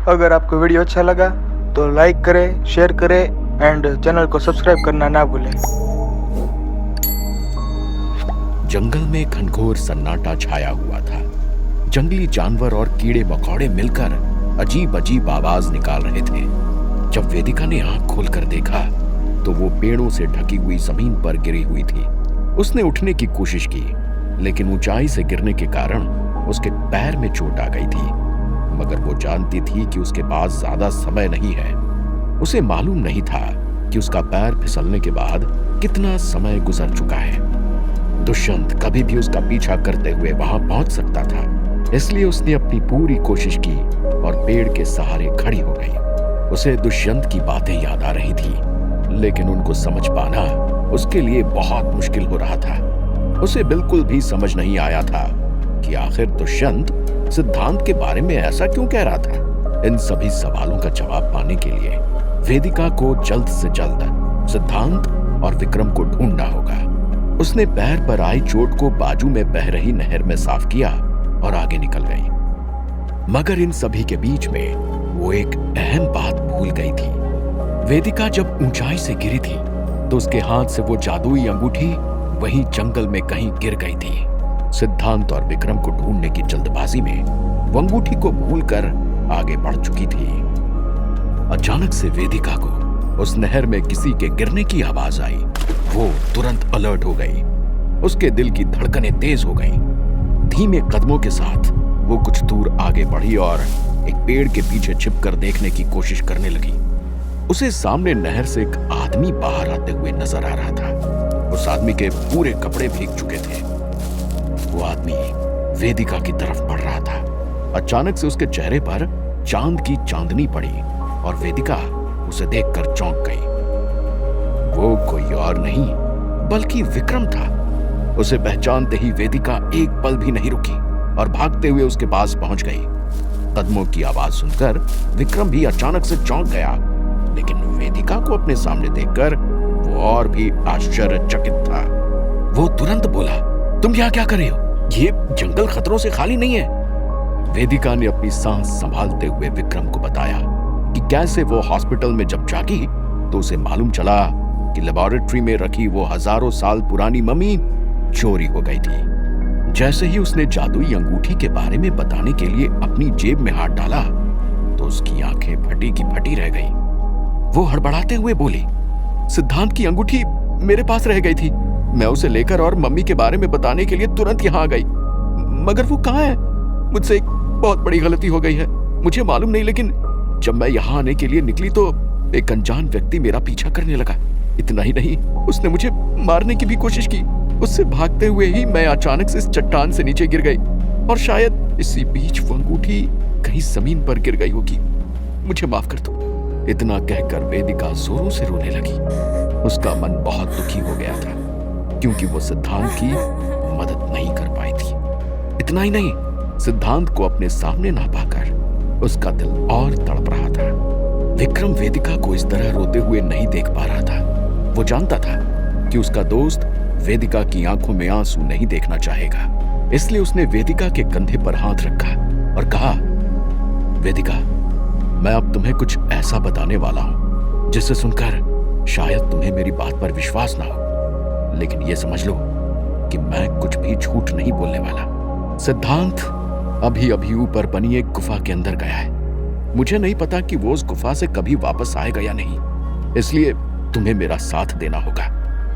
अगर आपको वीडियो अच्छा लगा तो लाइक करें, शेयर करें एंड चैनल को सब्सक्राइब करना ना भूलें। जंगल में घनघोर सन्नाटा छाया हुआ था। जंगली जानवर और कीड़े मकोड़े मिलकर अजीब अजीब आवाज निकाल रहे थे। जब वेदिका ने आंख खोलकर देखा तो वो पेड़ों से ढकी हुई जमीन पर गिरी हुई थी। उसने उठने की कोशिश की, लेकिन ऊंचाई से गिरने के कारण उसके पैर में चोट आ गई थी। मगर वो जानती थी कि उसके पास ज्यादा समय नहीं है। उसे मालूम नहीं था कि उसका पैर फिसलने के बाद कितना समय गुजर चुका है। दुष्यंत कभी भी उसका पीछा करते हुए वहां पहुंच सकता था, इसलिए उसने अपनी पूरी कोशिश की और पेड़ के सहारे खड़ी हो गई। उसे दुष्यंत की बातें याद आ रही थी, लेकिन उनको समझ पाना उसके लिए बहुत मुश्किल हो रहा था। उसे बिल्कुल भी समझ नहीं आया था कि आखिर दुष्यंत सिद्धांत के बारे में ऐसा क्यों कह रहा था। इन सभी सवालों का जवाब पाने के लिए वेदिका को जल्द से जल्द सिद्धांत और विक्रम को ढूंढना होगा। उसने पैर पर आई चोट को बाजू में बह रही नहर में साफ किया और आगे निकल गई। मगर इन सभी के बीच में वो एक अहम बात भूल गई थी। वेदिका जब ऊंचाई से गिरी थी तो उसके हाथ से वो जादुई अंगूठी वहीं जंगल में कहीं गिर गई थी। सिद्धांत और विक्रम को ढूंढने की जल्दबाजी में वो अंगूठी को भूलकर आगे बढ़ चुकी थी। अचानक से वेदिका को उस नहर में किसी के गिरने की आवाज आई। वो तुरंत अलर्ट हो गई। उसके दिल की धड़कनें तेज हो गईं। धीमे कदमों के साथ वो कुछ दूर आगे बढ़ी और एक पेड़ के पीछे छिपकर देखने की कोशिश करने लगी। उसे सामने नहर से एक आदमी बाहर आते हुए नजर आ रहा था। उस आदमी के पूरे कपड़े भीग चुके थे। वो आदमी वेदिका की तरफ बढ़ रहा था। अचानक से उसके चेहरे पर चांद की चांदनी पड़ी और वेदिका उसे देखकर चौंक गई। वो कोई और नहीं बल्कि विक्रम था। उसे पहचानते ही वेदिका एक पल भी नहीं रुकी और भागते हुए उसके पास पहुंच गई। कदमों की आवाज सुनकर विक्रम भी अचानक से चौंक गया, लेकिन वेदिका को अपने सामने देखकर वो और भी आश्चर्यचकित था। वो तुरंत बोला, तुम यहाँ क्या कर रहे हो? ये जंगल खतरों से खाली नहीं है। वेदिका ने अपनी सांस संभालते हुए विक्रम को बताया कि कैसे वो हॉस्पिटल में जब जागी तो उसे मालूम चला कि लेबोरेटरी में रखी वो हजारों साल पुरानी मम्मी चोरी हो गई थी। जैसे ही उसने जादुई अंगूठी के बारे में बताने के लिए अपनी जेब में हाथ डाला तो उसकी आंखें फटी की फटी रह गई। वो हड़बड़ाते हुए बोली, सिद्धांत की अंगूठी मेरे पास रह गई थी। मैं उसे लेकर और मम्मी के बारे में बताने के लिए तुरंत यहाँ आ गई, मगर वो कहाँ है? मुझसे एक बहुत बड़ी गलती हो गई है, मुझे मालूम नहीं, लेकिन जब मैं यहाँ आने के लिए निकली तो एक अनजान व्यक्ति मेरा पीछा करने लगा। इतना ही नहीं, उसने मुझे मारने की भी कोशिश की। उससे भागते हुए ही मैं अचानक से इस चट्टान से नीचे गिर गई और शायद इसी बीच वो अंगूठी कहीं जमीन पर गिर गई होगी। मुझे माफ कर दो। इतना कहकर वेदिका जोरों से रोने लगी। उसका मन बहुत दुखी हो गया था क्योंकि वो सिद्धांत की मदद नहीं कर पाई थी। इतना ही नहीं, सिद्धांत को अपने सामने ना पाकर उसका दिल और तड़प रहा था। विक्रम वेदिका को इस तरह रोते हुए नहीं देख पा रहा था। वो जानता था कि उसका दोस्त वेदिका की आंखों में आंसू नहीं देखना चाहेगा, इसलिए उसने वेदिका के कंधे पर हाथ रखा और कहा, वेदिका, मैं अब तुम्हें कुछ ऐसा बताने वाला हूं जिसे सुनकर शायद तुम्हें मेरी बात पर विश्वास ना हो, लेकिन यह समझ लो कि मैं कुछ भी झूठ नहीं बोलने वाला। सिद्धांत अभी अभी ऊपर बनी एक गुफा के अंदर गया है। मुझे नहीं पता कि वो उस गुफा से कभी वापस आएगा या नहीं, इसलिए तुम्हें मेरा साथ देना होगा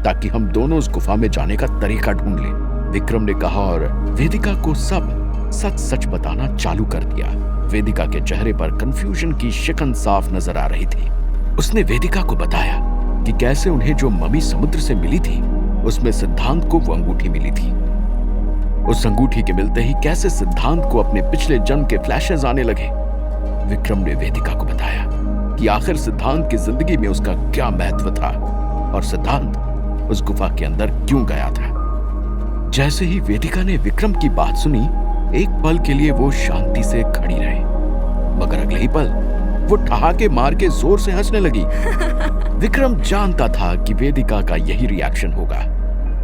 ताकि हम दोनों उस गुफा में जाने का तरीका ढूंढ लें। विक्रम ने कहा और वेदिका को सब सच सच बताना चालू कर दिया। वेदिका के चेहरे पर कंफ्यूजन की शिकन साफ नजर आ रही थी। उसने वेदिका को बताया कि कैसे उन्हें जो मम्मी समुद्र से मिली थी उसमें सिद्धांत को वो अंगूठी मिली थी। उस अंगूठी के मिलते ही कैसे सिद्धांत को अपने पिछले जन्म के फ्लैशेस आने लगे। विक्रम ने वेदिका को बताया कि आखिर सिद्धांत की जिंदगी में उसका क्या महत्व था और सिद्धांत उस गुफा के अंदर क्यों गया था। जैसे ही वेदिका ने विक्रम की बात सुनी, एक पल के लिए वो शांति से खड़ी रही, मगर अगले ही पल वो ठहाके मार के जोर से हंसने लगी। विक्रम जानता था कि वेदिका का यही रिएक्शन होगा,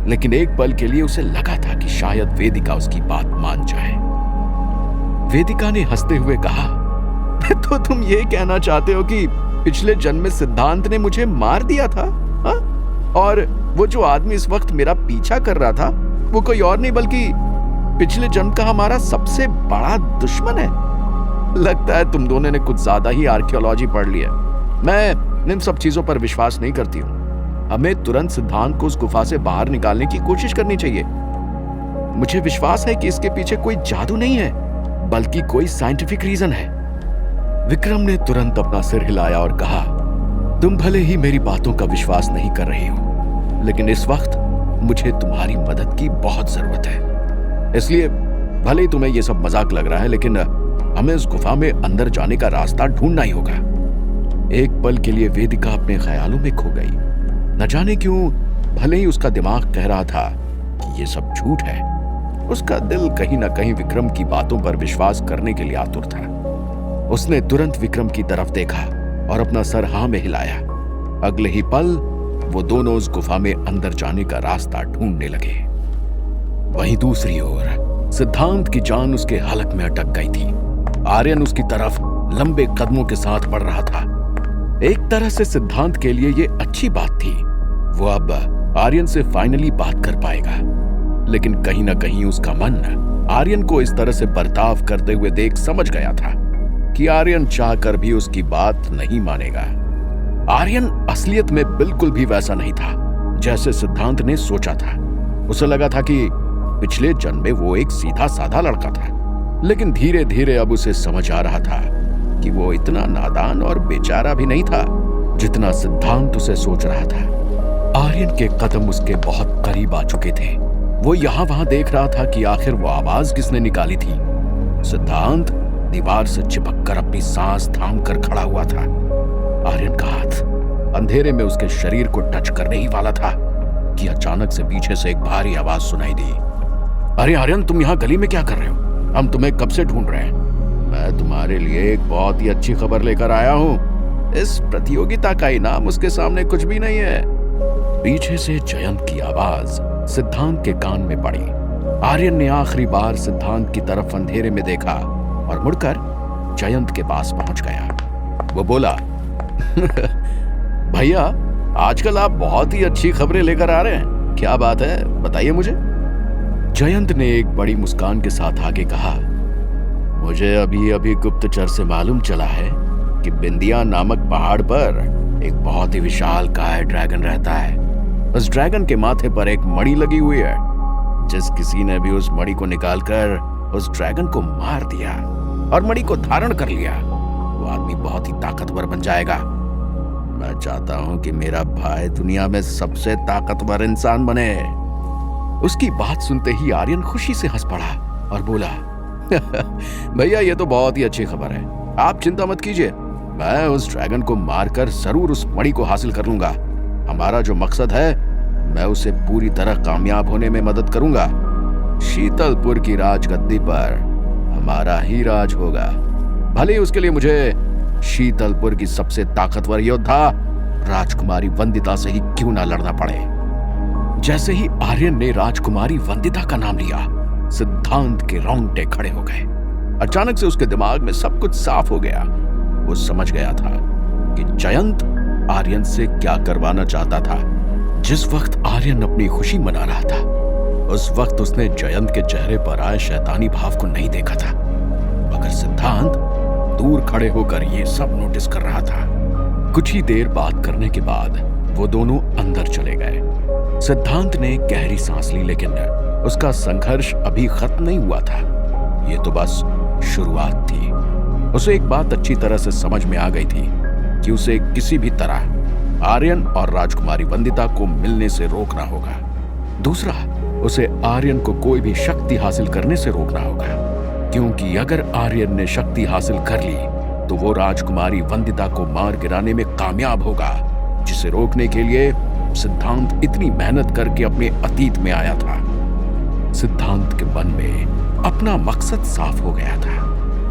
लेकिन एक पल के लिए उसे लगा था कि शायद वेदिका उसकी बात मान जाए। वेदिका ने हंसते हुए कहा, तो तुम ये कहना चाहते हो कि पिछले जन्म में सिद्धांत ने मुझे मार दिया था? हा? और वो जो आदमी इस वक्त मेरा पीछा कर रहा था वो कोई और नहीं बल्कि पिछले जन्म का हमारा सबसे बड़ा दुश्मन है। लगता है तुम दोनों ने कुछ ज्यादा ही आर्कियोलॉजी पढ़ ली है। मैं इन सब चीजों पर विश्वास नहीं करती हूँ। हमें तुरंत सिद्धांत को उस गुफा से बाहर निकालने की कोशिश करनी चाहिए। मुझे विश्वास है कि इसके पीछे कोई जादू नहीं है बल्कि कोई साइंटिफिक रीजन है। विक्रम ने तुरंत अपना सिर हिलाया और कहा, तुम भले ही मेरी बातों का विश्वास नहीं कर रही हो, लेकिन इस वक्त मुझे तुम्हारी मदद की बहुत जरूरत है। इसलिए भले ही तुम्हें यह सब मजाक लग रहा है, लेकिन हमें इस गुफा में अंदर जाने का रास्ता ढूंढना ही होगा। एक पल के लिए वेदिका अपने ख्यालों में खो गई। न जाने क्यों, भले ही उसका दिमाग कह रहा था कि ये सब झूठ है, उसका दिल कहीं ना कहीं विक्रम की बातों पर विश्वास करने के लिए आतुर था। उसने तुरंत विक्रम की तरफ देखा और अपना सर हाँ में हिलाया। अगले ही पल वो दोनों उस गुफा में अंदर जाने का रास्ता ढूंढने लगे। वहीं दूसरी ओर सिद्धांत की जान उसके हलक में अटक गई थी। आर्यन उसकी तरफ लंबे कदमों के साथ बढ़ रहा था। एक तरह से सिद्धांत के लिए ये अच्छी बात थी, वो अब आर्यन से फाइनली बात कर पाएगा। लेकिन कहीं ना कहीं उसका मन आर्यन को इस तरह से बर्ताव करते हुए देख समझ गया था कि आर्यन चाहकर भी उसकी बात नहीं मानेगा। आर्यन असलियत में बिल्कुल भी वैसा नहीं था जैसे सिद्धांत ने सोचा था। उसे लगा था कि पिछले जन्म में वो एक सीधा साधा लड़का था, लेकिन धीरे धीरे अब उसे समझ आ रहा था कि वो इतना नादान और बेचारा भी नहीं था जितना सिद्धांत उसे सोच रहा था। आर्यन के कदम उसके बहुत करीब आ चुके थे। वो यहाँ वहां देख रहा था कि आखिर वो आवाज किसने निकाली थी। सिद्धांत दीवार से चिपक कर अपनी सांस थाम कर खड़ा हुआ था। आर्यन का हाथ अंधेरे में उसके शरीर को टच करने ही वाला था कि अचानक से पीछे से एक भारी आवाज सुनाई दी। अरे आर्यन, तुम यहाँ गली में क्या कर रहे हो? हम तुम्हें कब से ढूंढ रहे हैं। मैं तुम्हारे लिए एक बहुत ही अच्छी खबर लेकर आया हूँ। इस प्रतियोगिता का इनाम उसके सामने कुछ भी नहीं है। पीछे से जयंत की आवाज सिद्धांत के कान में पड़ी। आर्यन ने आखिरी बार सिद्धांत की तरफ अंधेरे में देखा और मुड़कर जयंत के पास पहुंच गया। वो बोला, भैया, आजकल आप बहुत ही अच्छी खबरें लेकर आ रहे हैं। क्या बात है, बताइए मुझे। जयंत ने एक बड़ी मुस्कान के साथ आगे कहा, मुझे अभी अभी गुप्तचर से मालूम चला है कि बिंदिया नामक पहाड़ पर एक बहुत ही विशालकाय ड्रैगन रहता है। उस ड्रैगन के माथे पर एक मणि लगी हुई है। जिस किसी ने भी उस मणि को निकालकर उस ड्रैगन को मार दिया और मणि को धारण कर लिया, वो आदमी बहुत ही ताकतवर बन जाएगा। मैं चाहता हूं कि मेरा भाई दुनिया में सबसे ताकतवर इंसान बने। उसकी बात सुनते ही आर्यन खुशी से हंस पड़ा और बोला, भैया, ये तो बहुत ही अच्छी खबर है। आप चिंता मत कीजिए, मैं उस ड्रैगन को मारकर जरूर उस मणि को हासिल कर लूंगा। हमारा जो मकसद है, मैं उसे पूरी तरह कामयाब होने में मदद करूंगा। शीतलपुर की राजगद्दी पर हमारा ही राज होगा, भले ही उसके लिए मुझे शीतलपुर की सबसे ताकतवर योद्धा राजकुमारी वंदिता से ही क्यों ना लड़ना पड़े। जैसे ही आर्यन ने राजकुमारी वंदिता का नाम लिया, सिद्धांत के रोंगटे खड़े हो गए। अचानक से उसके दिमाग में सब कुछ साफ हो गया। वो समझ गया था कि जयंत आर्यन से क्या करवाना चाहता था। जिस वक्त आर्यन अपनी खुशी मना रहा था, उस वक्त उसने जयंत के चेहरे पर आए शैतानी भाव को नहीं देखा था, मगर सिद्धांत दूर खड़े होकर ये सब नोटिस कर रहा था। कुछ ही देर बात करने के बाद वो दोनों अंदर चले गए। सिद्धांत ने गहरी सांस ली, लेकिन उसका संघर्ष अभी खत्म नहीं हुआ था। ये तो बस शुरुआत थी। उसे एक बात अच्छी तरह से समझ में आ गई थी कि उसे किसी भी तरह आर्यन और राजकुमारी वंदिता को मिलने से रोकना होगा। दूसरा, उसे आर्यन को कोई भी शक्ति हासिल करने से रोकना होगा, क्योंकि अगर आर्यन ने शक्ति हासिल कर ली तो वो राजकुमारी वंदिता को मार गिराने में कामयाब होगा, जिसे रोकने के लिए सिद्धांत इतनी मेहनत करके अपने अतीत में आया था। सिद्धांत के मन में अपना मकसद साफ हो गया था।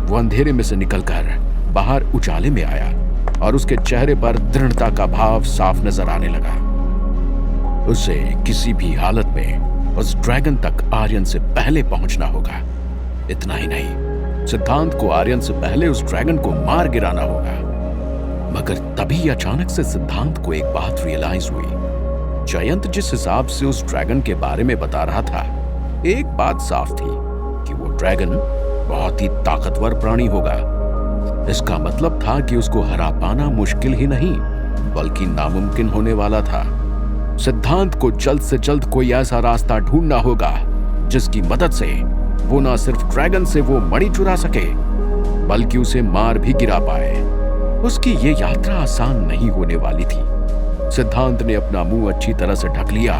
वो अंधेरे में से निकलकर बाहर उजाले में आया और उसके चेहरे पर दृढ़ता का भाव साफ नजर आने लगा। उसे किसी भी हालत में उस ड्रैगन तक आर्यन से पहले पहुंचना होगा। इतना ही नहीं, सिद्धांत को आर्यन से पहले उस ड्रैगन को मार गिराना होगा। मगर तभी अचानक से सिद्धांत को एक बात रियलाइज हुई। जयंत जिस हिसाब से उस ड्रैगन के बारे में बता रहा था, एक बात साफ थी कि वो ड्रैगन बहुत ही ताकतवर प्राणी होगा। इसका मतलब था कि उसको हरा पाना मुश्किल ही नहीं बल्कि नामुमकिन होने वाला था। सिद्धांत को जल्द से जल्द कोई ऐसा रास्ता ढूंढना होगा जिसकी मदद से वो ना सिर्फ ड्रैगन से वो मणि चुरा सके बल्कि उसे मार भी गिरा पाए। उसकी ये यात्रा आसान नहीं होने वाली थी। सिद्धांत ने अपना मुंह अच्छी तरह से ढक लिया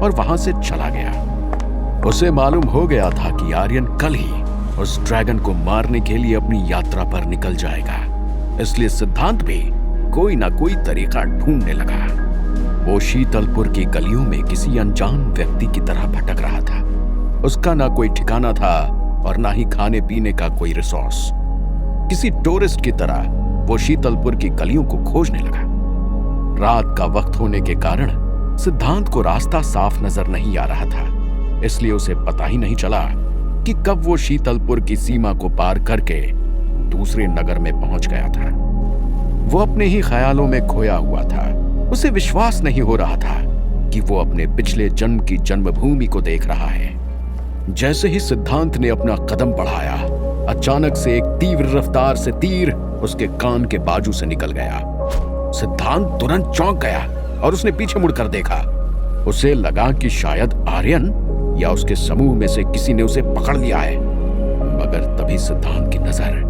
और वहां से चला गया। उसे मालूम हो गया था कि आर्यन कल ही उस ड्रैगन को मारने के लिए अपनी यात्रा पर निकल जाएगा, इसलिए सिद्धांत भी कोई ना कोई तरीका ढूंढने लगा। वो शीतलपुर की गलियों में किसी अनजान व्यक्ति की तरह भटक रहा था। उसका ना कोई ठिकाना था और ना ही खाने पीने का कोई रिसोर्स। किसी टूरिस्ट की तरह वो शीतलपुर की गलियों को खोजने लगा। रात का वक्त होने के कारण सिद्धांत को रास्ता साफ नजर नहीं आ रहा था, इसलिए उसे पता ही नहीं चला कि कब वो शीतलपुर की सीमा को पार करके दूसरे नगर में पहुंच गया था। वो अपने ही ख्यालों में खोया हुआ था। उसे विश्वास नहीं हो रहा था कि वो अपने पिछले जन्म की जन्मभूमि को देख रहा है। जैसे ही सिद्धांत ने अपना कदम बढ़ाया, अचानक से एक तीव्र रफ्तार से तीर उसके कान के बाजू से निकल गया। सिद्धांत तुरंत चौंक गया और उसने पीछे मुड़कर देखा। उसे लगा कि शायद आर्यन या उसके समूह में से किसी ने उसे पकड़ लिया है। मगर तभी सिद्धांत की नजर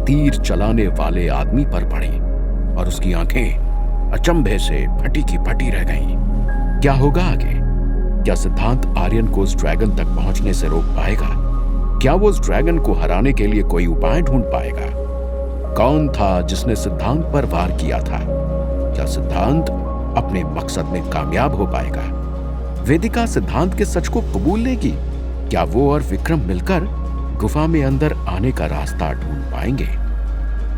तीर चलाने वाले आदमी पर पड़ी और उसकी आंखें अचंभे से फटी की फटी रह गईं। क्या होगा आगे? क्या सिद्धांत आर्यन को उस ड्रैगन तक पहुंचने से रोक पाएगा? क्या वो उस ड्रैगन को हराने के लिए कोई उपाय ढूंढ पाएगा? कौन था जिसने सिद्धांत पर वार किया था? क्या सिद्धांत अपने मकसद में कामयाब हो पाएगा? वेदिका सिद्धांत के सच को कबूल लेगी? क्या वो और विक्रम मिलकर गुफा में अंदर आने का रास्ता ढूंढ पाएंगे?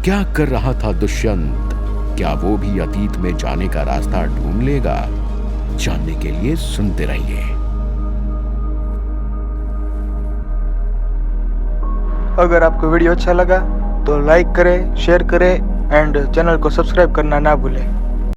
क्या कर रहा था दुष्यंत? क्या वो भी अतीत में जाने का रास्ता ढूंढ लेगा? जानने के लिए सुनते रहिए। अगर आपको वीडियो अच्छा लगा तो लाइक करें, शेयर करें एंड चैनल को सब्सक्राइब करना ना भूलें।